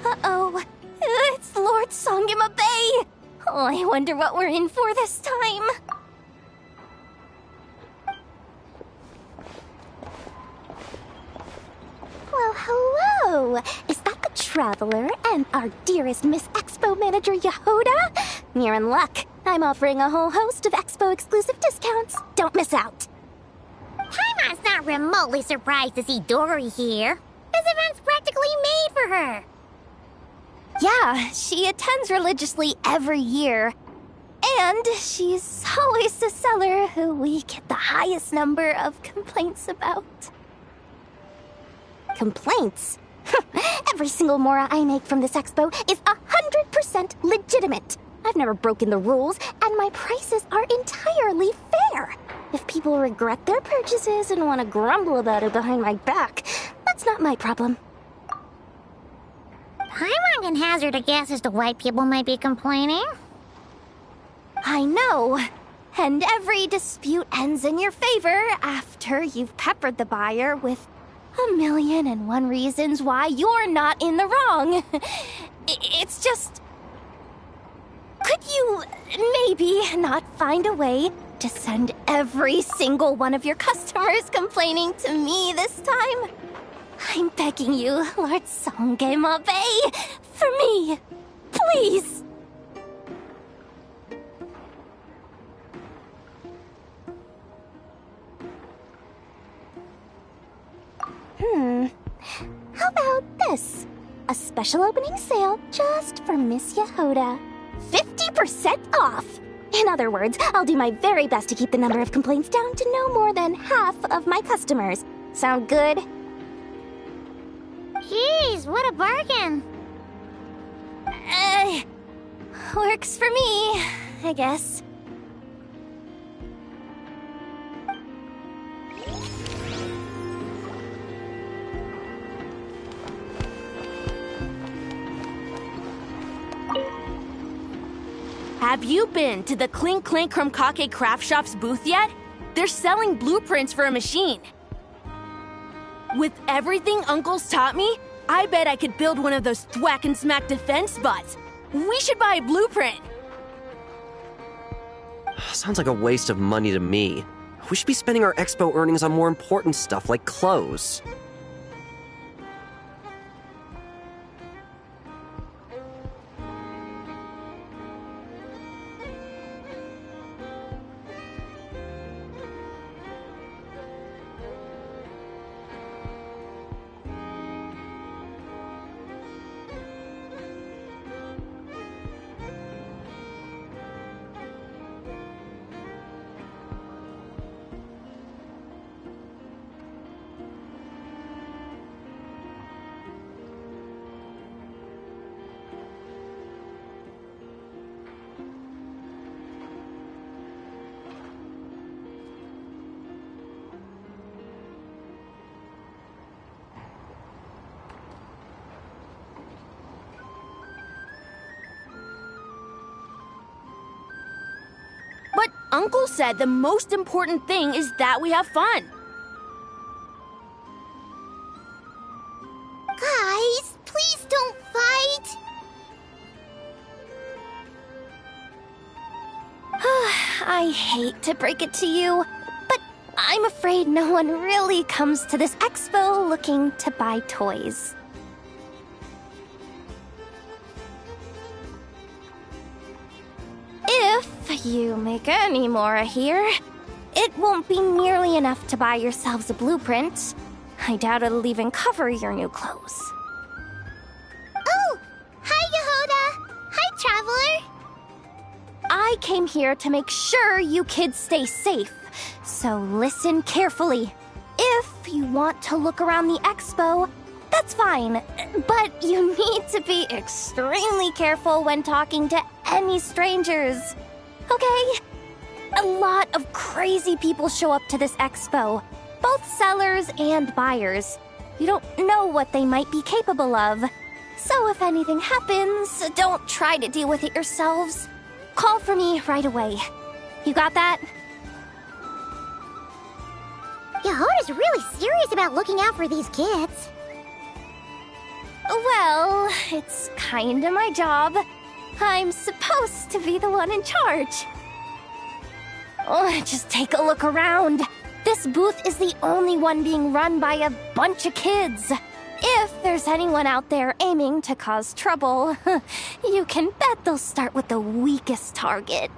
Uh-oh. It's Lord Songima Bay! Oh, I wonder what we're in for this time. Well, hello! Is that the Traveler and our dearest Miss Expo Manager Yehoda? You're in luck. I'm offering a whole host of Expo exclusive discounts. Don't miss out. Paimon's not remotely surprised to see Dory here. This event's practically made for her. Yeah, she attends religiously every year. And she's always the seller who we get the highest number of complaints about. Complaints? Every single mora I make from this expo is 100% legitimate. I've never broken the rules, and my prices are entirely fair. If people regret their purchases and want to grumble about it behind my back, that's not my problem. Paimon can hazard a guess as to why people might be complaining. I know. And every dispute ends in your favor after you've peppered the buyer with 1,000,001 reasons why you're not in the wrong. It's just... Could you maybe not find a way to send every single one of your customers complaining to me this time? I'm begging you, Lord Songema Bay, for me, please. How about this? A special opening sale just for Miss Yehoda. 50% off! In other words, I'll do my very best to keep the number of complaints down to no more than half of my customers. Sound good? Jeez, what a bargain. Works for me, I guess. Have you been to the Clink Clink Krumkake Craft Shop's booth yet? They're selling blueprints for a machine. With everything Uncle's taught me, I bet I could build one of those thwack and smack defense bots. We should buy a blueprint. Sounds like a waste of money to me. We should be spending our expo earnings on more important stuff like clothes. But Uncle said the most important thing is that we have fun. Guys, please don't fight. I hate to break it to you, but I'm afraid no one really comes to this expo looking to buy toys. If you make any mora here, it won't be nearly enough to buy yourselves a blueprint. I doubt it'll even cover your new clothes. Oh, hi, Yehoda. Hi, Traveler. I came here to make sure you kids stay safe, so listen carefully. If you want to look around the expo, that's fine, but you need to be extremely careful when talking to any strangers, okay? A lot of crazy people show up to this expo, both sellers and buyers. You don't know what they might be capable of, so if anything happens, don't try to deal with it yourselves. call for me right away. You got that? Yehoda's really serious about looking out for these kids. Well, it's kinda my job. I'm supposed to be the one in charge. Oh, just take a look around. This booth is the only one being run by a bunch of kids. If there's anyone out there aiming to cause trouble, you can bet they'll start with the weakest target.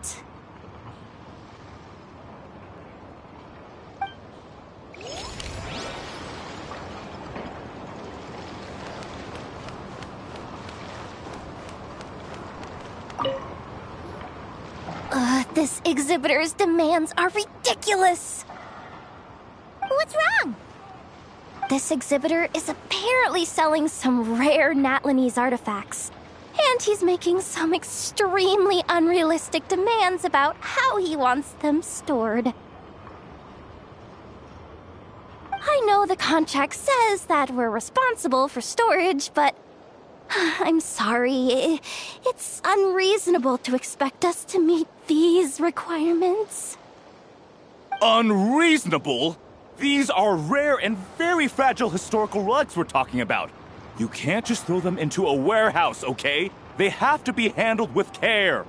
This exhibitor's demands are ridiculous. What's wrong? This exhibitor is apparently selling some rare Natlanese artifacts, and he's making some extremely unrealistic demands about how he wants them stored. I know the contract says that we're responsible for storage, but I'm sorry. It's unreasonable to expect us to meet these requirements. Unreasonable? These are rare and very fragile historical relics we're talking about. You can't just throw them into a warehouse, okay? They have to be handled with care.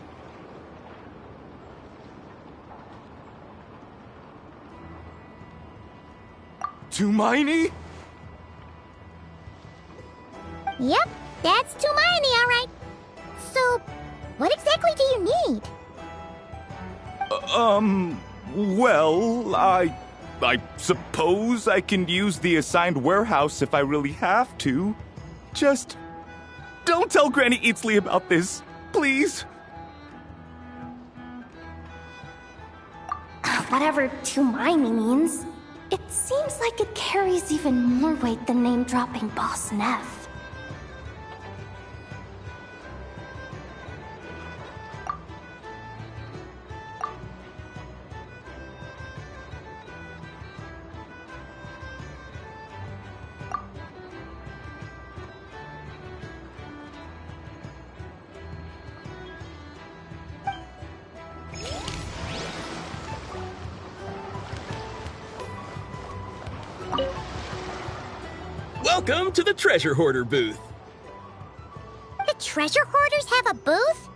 Tumaini? Yep, that's Tumaini, all right. So, what exactly do you need? Well, I suppose I can use the assigned warehouse if I really have to. Just don't tell Granny Eatsley about this, please. Whatever Tumaini means, it seems like it carries even more weight than name-dropping Boss Neff. Welcome to the Treasure Hoarder booth. The treasure hoarders have a booth?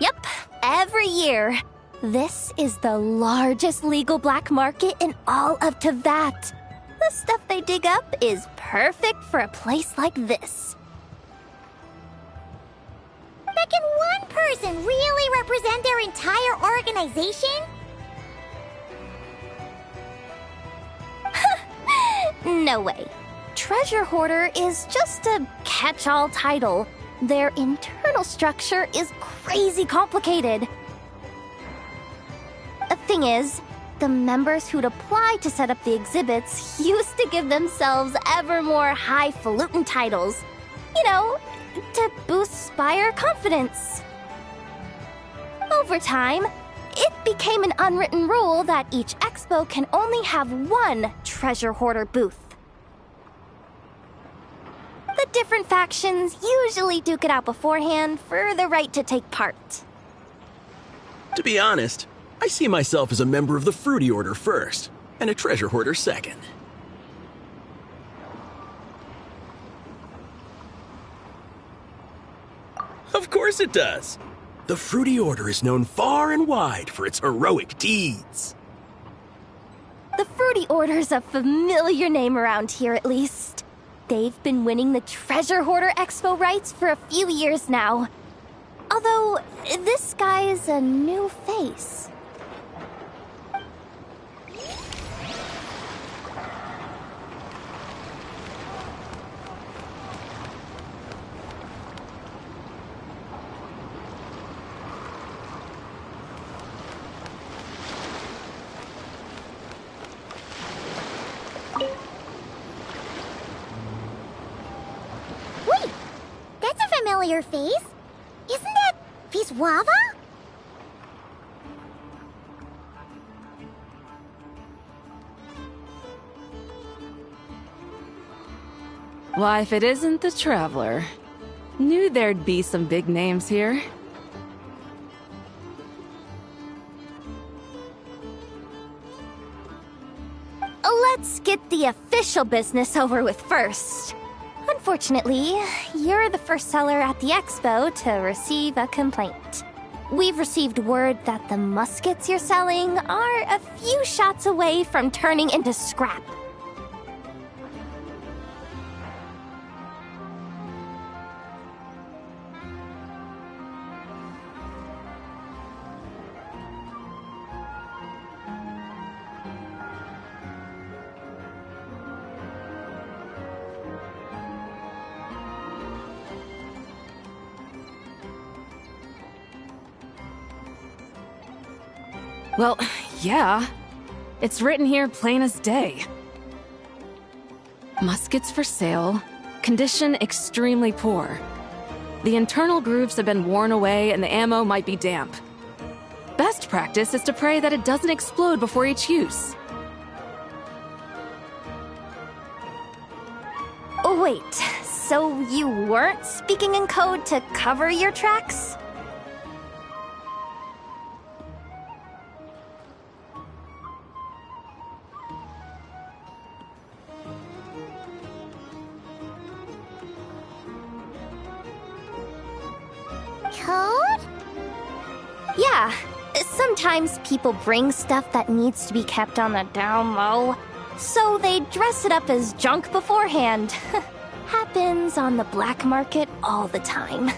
Yep, every year. This is the largest legal black market in all of Tevat. The stuff they dig up is perfect for a place like this. But can one person really represent their entire organization? No way. Treasure Hoarder is just a catch-all title. Their internal structure is crazy complicated. The thing is, the members who'd apply to set up the exhibits used to give themselves ever more highfalutin titles. You know, to boost Spire confidence. Over time, it became an unwritten rule that each expo can only have one Treasure Hoarder booth. The different factions usually duke it out beforehand for the right to take part. To be honest, I see myself as a member of the Fruity Order first, and a Treasure Hoarder second. Of course it does. The Fruity Order is known far and wide for its heroic deeds. The Fruity Order's a familiar name around here, at least. They've been winning the Treasure Hoarder Expo rights for a few years now. Although, this guy's a new face. Wait, that's a familiar face. Isn't that Viswava? Why, if it isn't the Traveler. Knew there'd be some big names here. get the official business over with first. Unfortunately, you're the first seller at the expo to receive a complaint. We've received word that the muskets you're selling are a few shots away from turning into scrap. Well, yeah. It's written here plain as day. Muskets for sale. Condition extremely poor. The internal grooves have been worn away and the ammo might be damp. Best practice is to pray that it doesn't explode before each use. Oh, wait, so you weren't speaking in code to cover your tracks? Code? Yeah, sometimes people bring stuff that needs to be kept on the down low, so they dress it up as junk beforehand. Happens on the black market all the time.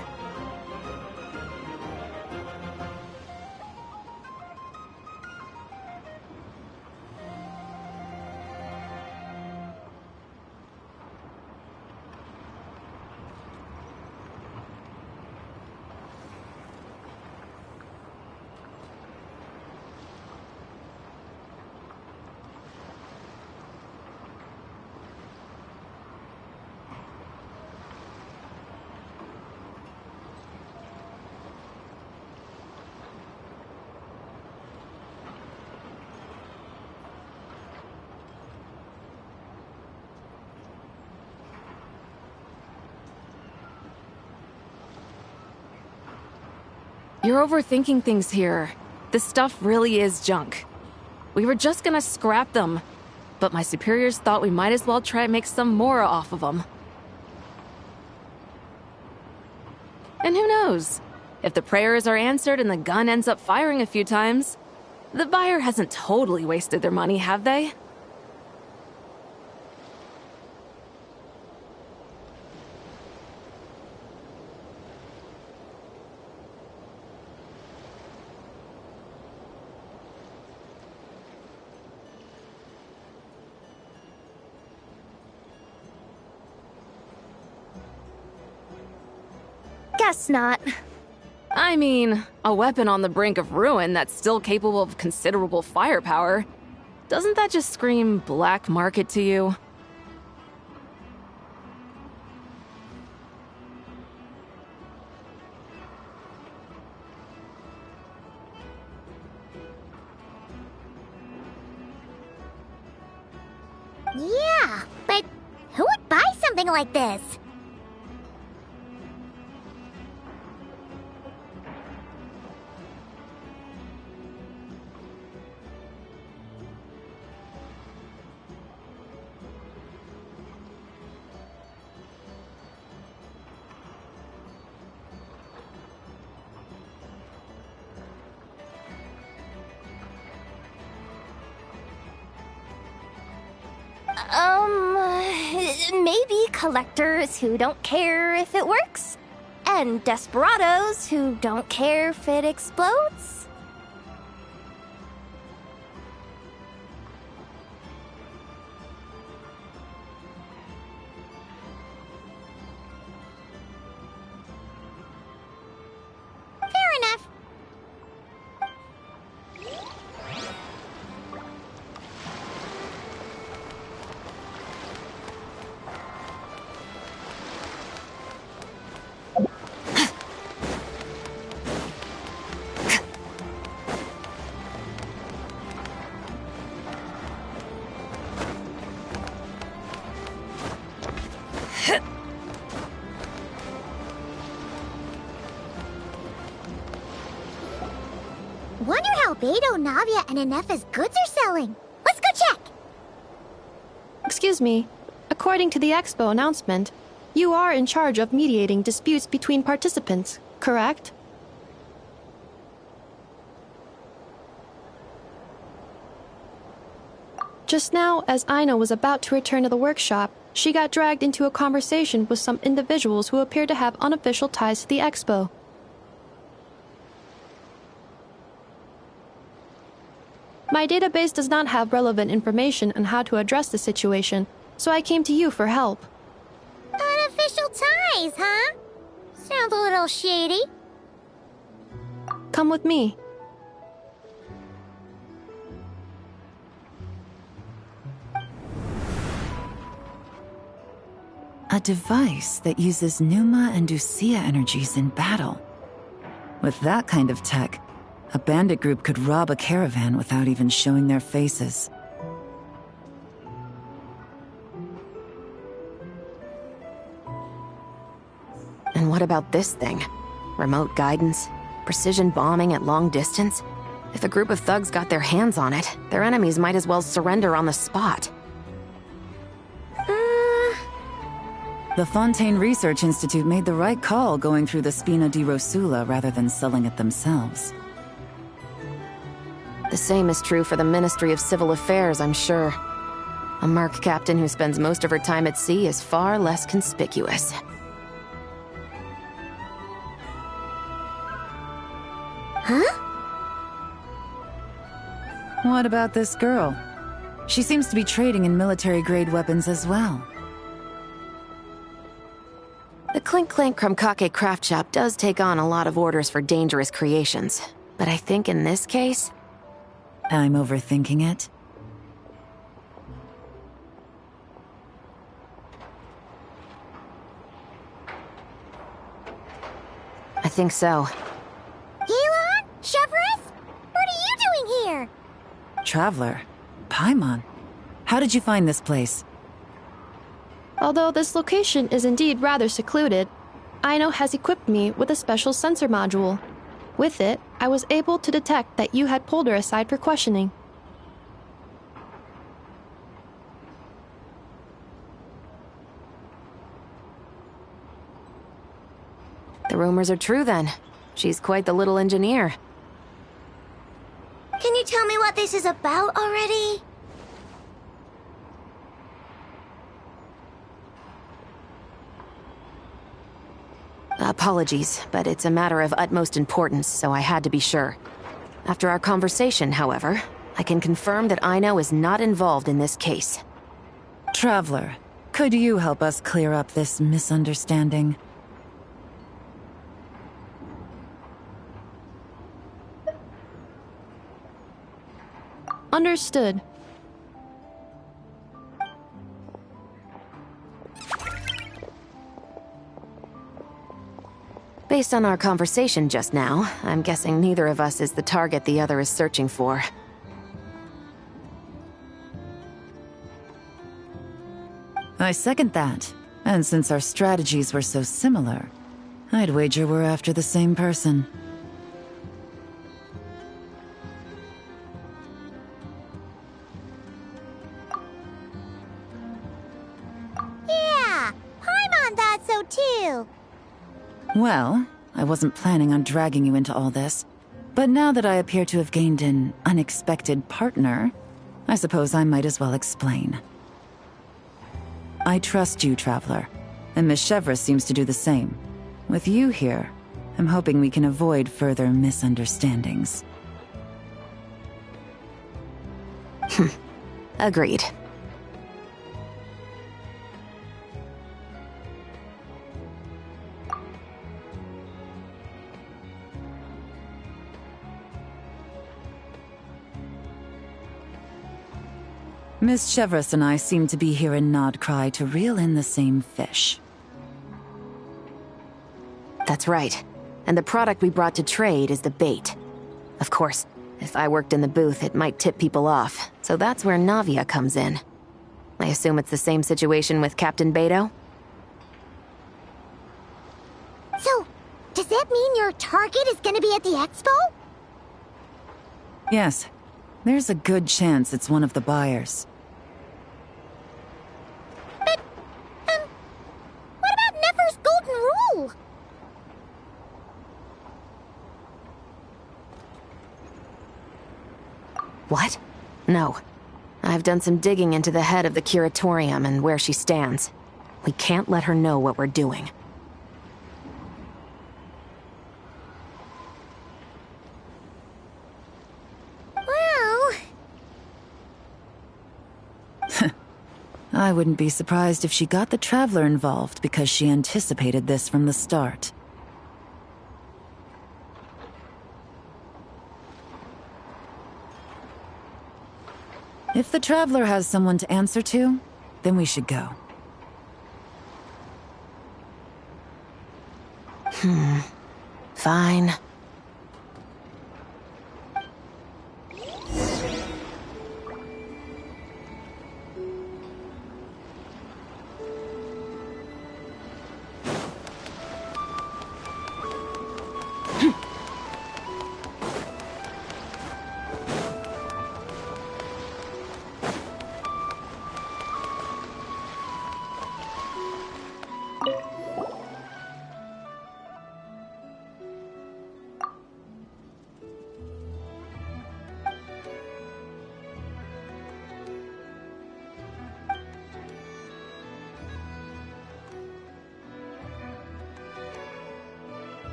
You're overthinking things here. This stuff really is junk. We were just gonna scrap them, but my superiors thought we might as well try and make some more off of them. And who knows? If the prayers are answered and the gun ends up firing a few times, the buyer hasn't totally wasted their money, have they? Guess not. I mean, a weapon on the brink of ruin that's still capable of considerable firepower. Doesn't that just scream black market to you? Yeah, but who would buy something like this? Maybe collectors who don't care if it works, and desperados who don't care if it explodes. Fair enough. Wonder how Beto, Navia, and Inef's goods are selling. Let's go check! Excuse me. According to the expo announcement, you are in charge of mediating disputes between participants, correct? Just now, as Aino was about to return to the workshop, she got dragged into a conversation with some individuals who appear to have unofficial ties to the expo. My database does not have relevant information on how to address the situation, so I came to you for help. Unofficial ties, huh? Sounds a little shady. Come with me. A device that uses Pneuma and Ducia energies in battle. With that kind of tech, a bandit group could rob a caravan without even showing their faces. And what about this thing? Remote guidance? Precision bombing at long distance? If a group of thugs got their hands on it, their enemies might as well surrender on the spot. The Fontaine Research Institute made the right call going through the Spina di Rosula rather than selling it themselves. The same is true for the Ministry of Civil Affairs, I'm sure. A merc captain who spends most of her time at sea is far less conspicuous. Huh? What about this girl? She seems to be trading in military-grade weapons as well. The Clink Clank Krumkake craft shop does take on a lot of orders for dangerous creations, but I think in this case... I'm overthinking it. I think so. Elon? Chevrolet? What are you doing here? Traveler? Paimon? How did you find this place? Although this location is indeed rather secluded, Aino has equipped me with a special sensor module. With it, I was able to detect that you had pulled her aside for questioning. The rumors are true then. She's quite the little engineer. Can you tell me what this is about already? Apologies, but it's a matter of utmost importance, so I had to be sure. After our conversation, however, I can confirm that Aino is not involved in this case. Traveler, could you help us clear up this misunderstanding? Understood. Based on our conversation just now, I'm guessing neither of us is the target the other is searching for. I second that. And since our strategies were so similar, I'd wager we're after the same person. Yeah, Paimon thought so too. Well, I wasn't planning on dragging you into all this, but now that I appear to have gained an unexpected partner, I suppose I might as well explain. I trust you, Traveler, and Miss Chevra seems to do the same. With you here, I'm hoping we can avoid further misunderstandings. Agreed. Miss Chevras and I seem to be here in Nodcry to reel in the same fish. That's right. And the product we brought to trade is the bait. Of course, if I worked in the booth, it might tip people off, so that's where Navia comes in. I assume it's the same situation with Captain Beto? So, does that mean your target is gonna be at the expo? Yes, there's a good chance it's one of the buyers. What? No. I've done some digging into the head of the curatorium and where she stands. We can't let her know what we're doing. Well... I wouldn't be surprised if she got the Traveler involved because she anticipated this from the start. If the Traveler has someone to answer to, then we should go. Fine.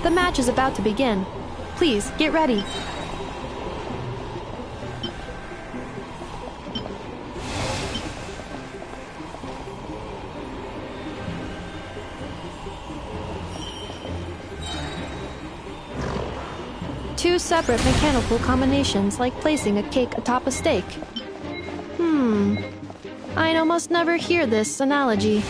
The match is about to begin. Please, get ready. Two separate mechanical combinations like placing a cake atop a steak. I'd almost never hear this analogy.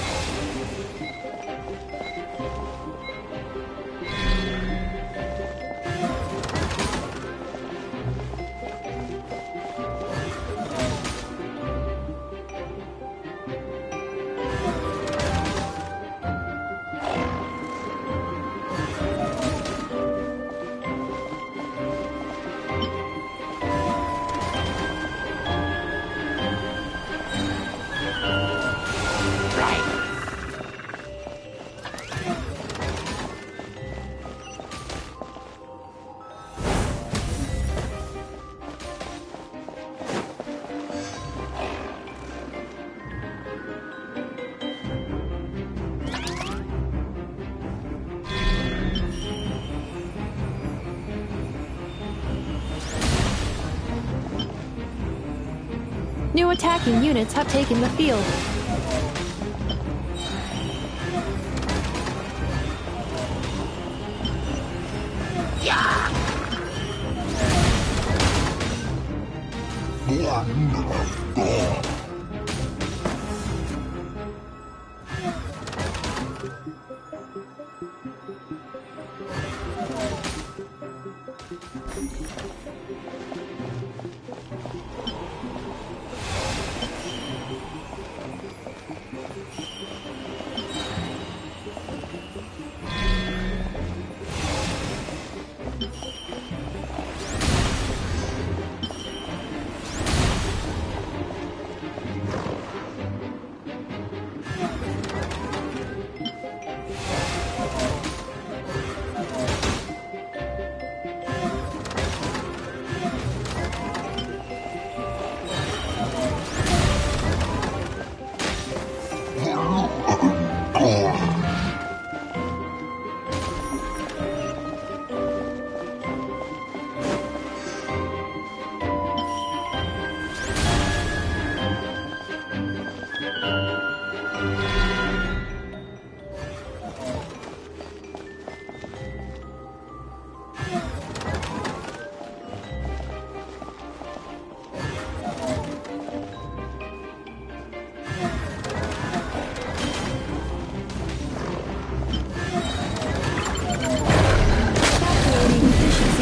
New attacking units have taken the field.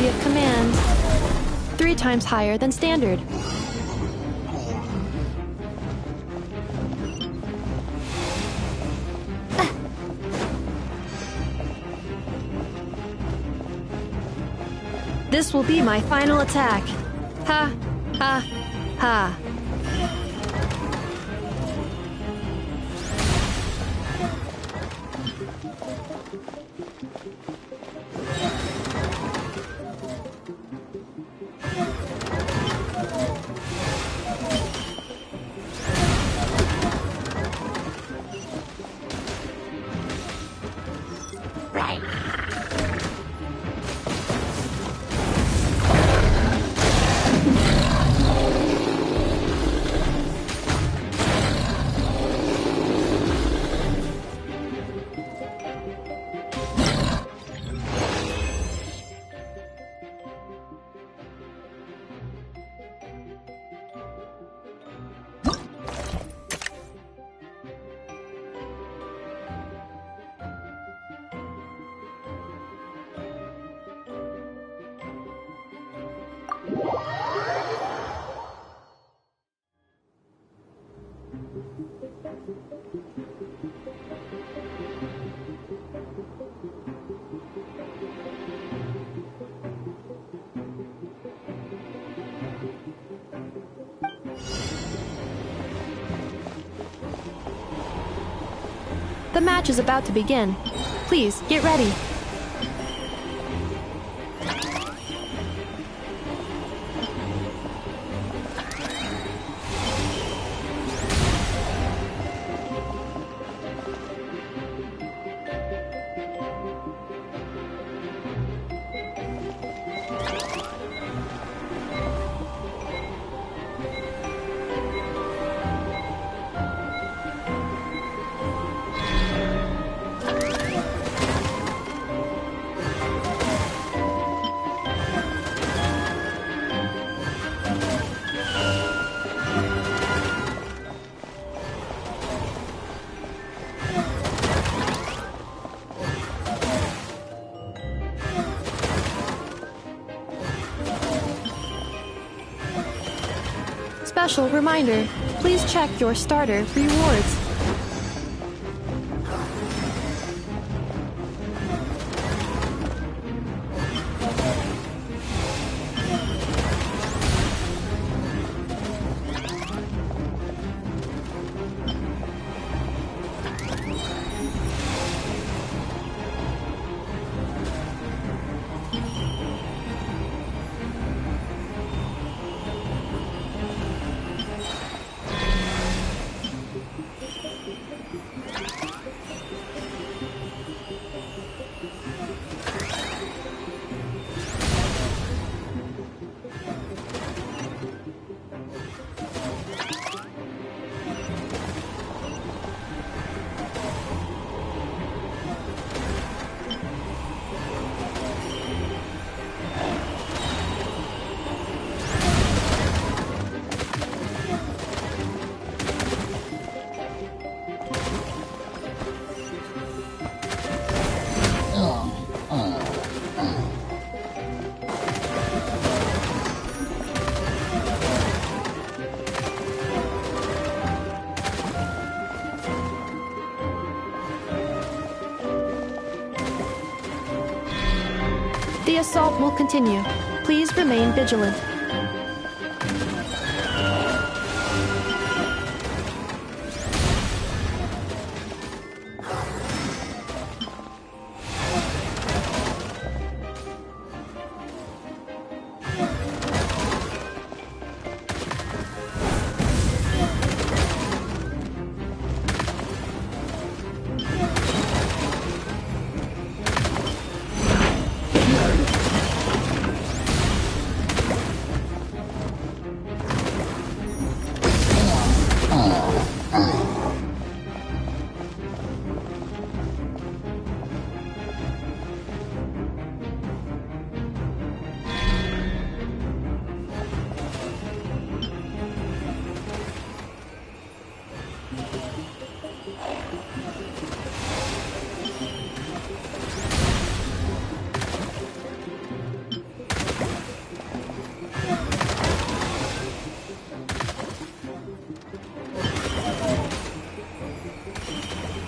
Of command. 3 times higher than standard. This will be my final attack. Ha, ha, ha. The match is about to begin. Please, get ready. Special reminder, please check your starter rewards. The assault will continue. Please remain vigilant.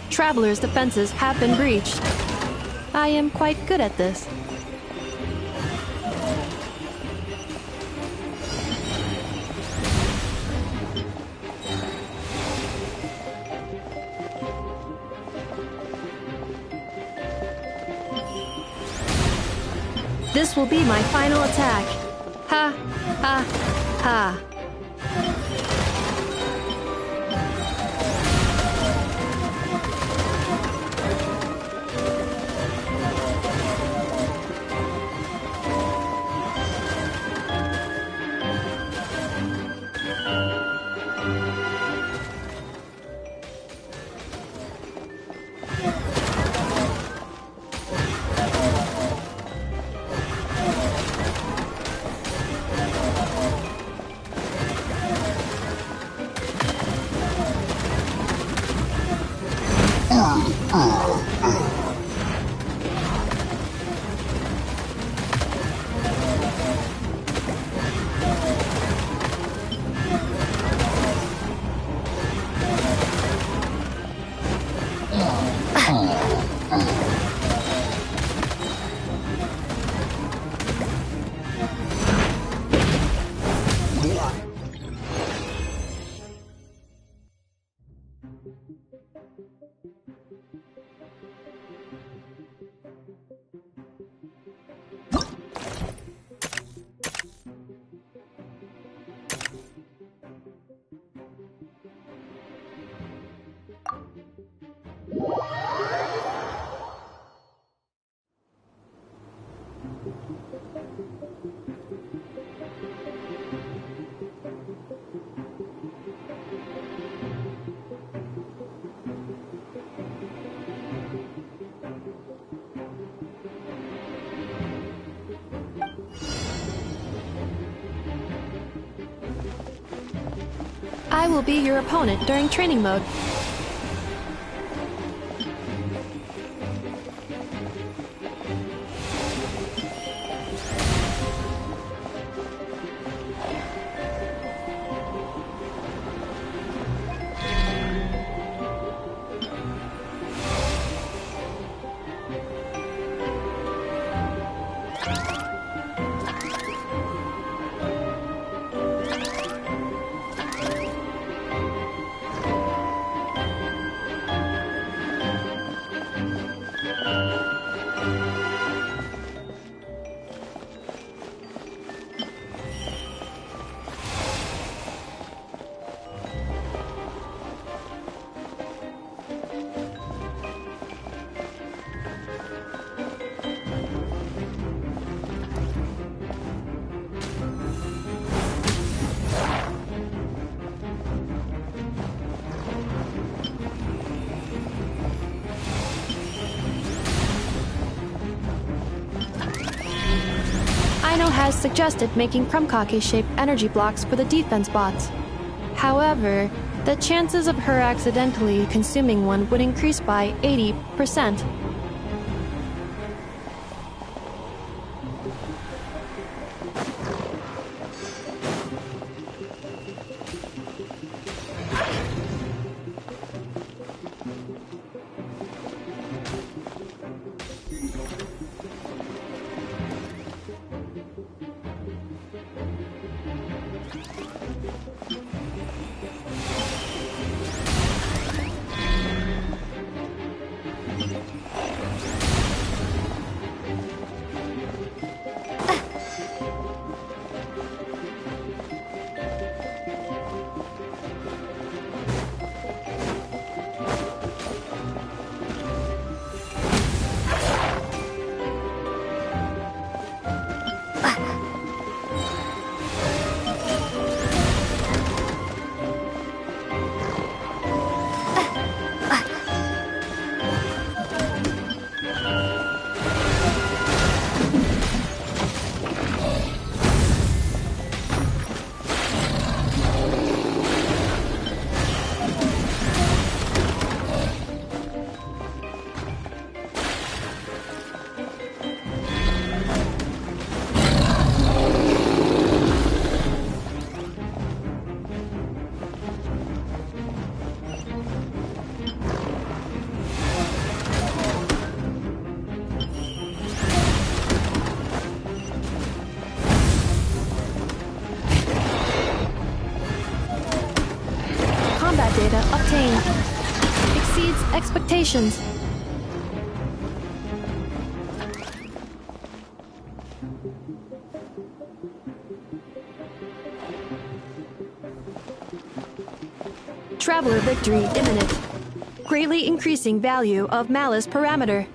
Travelers' defenses have been breached. I am quite good at this. This will be my final attack. Ha, ha, ha. I will be your opponent during training mode. Aino has suggested making Krumkake-shaped energy blocks for the defense bots. However, the chances of her accidentally consuming one would increase by 80%. Data obtained exceeds expectations. Traveler victory imminent. Greatly increasing value of malice parameter.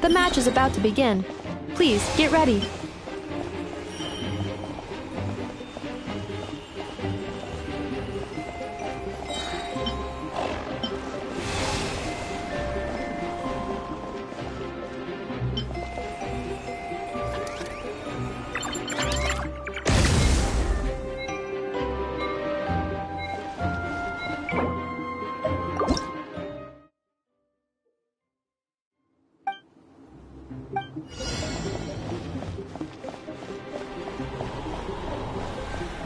The match is about to begin. Please get ready.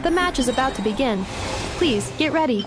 The match is about to begin. Please get ready.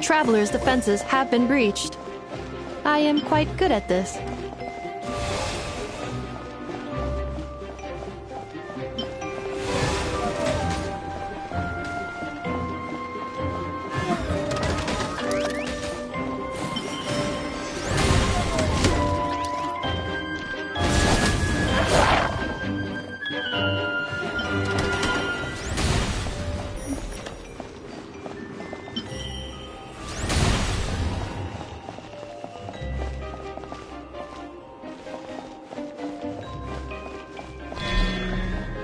Traveler's defenses have been breached. I am quite good at this.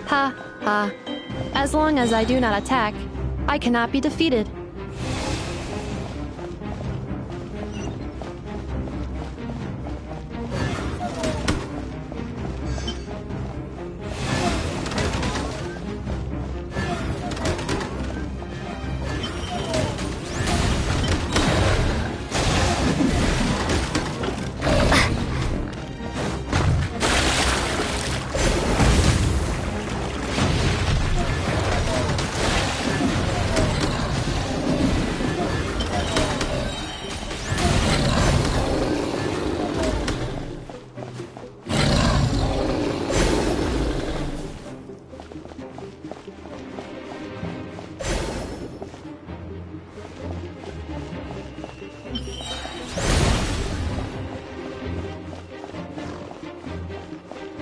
Ha, ha. As long as I do not attack, I cannot be defeated.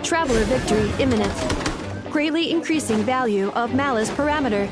Traveler victory imminent. Greatly increasing value of Malice parameter.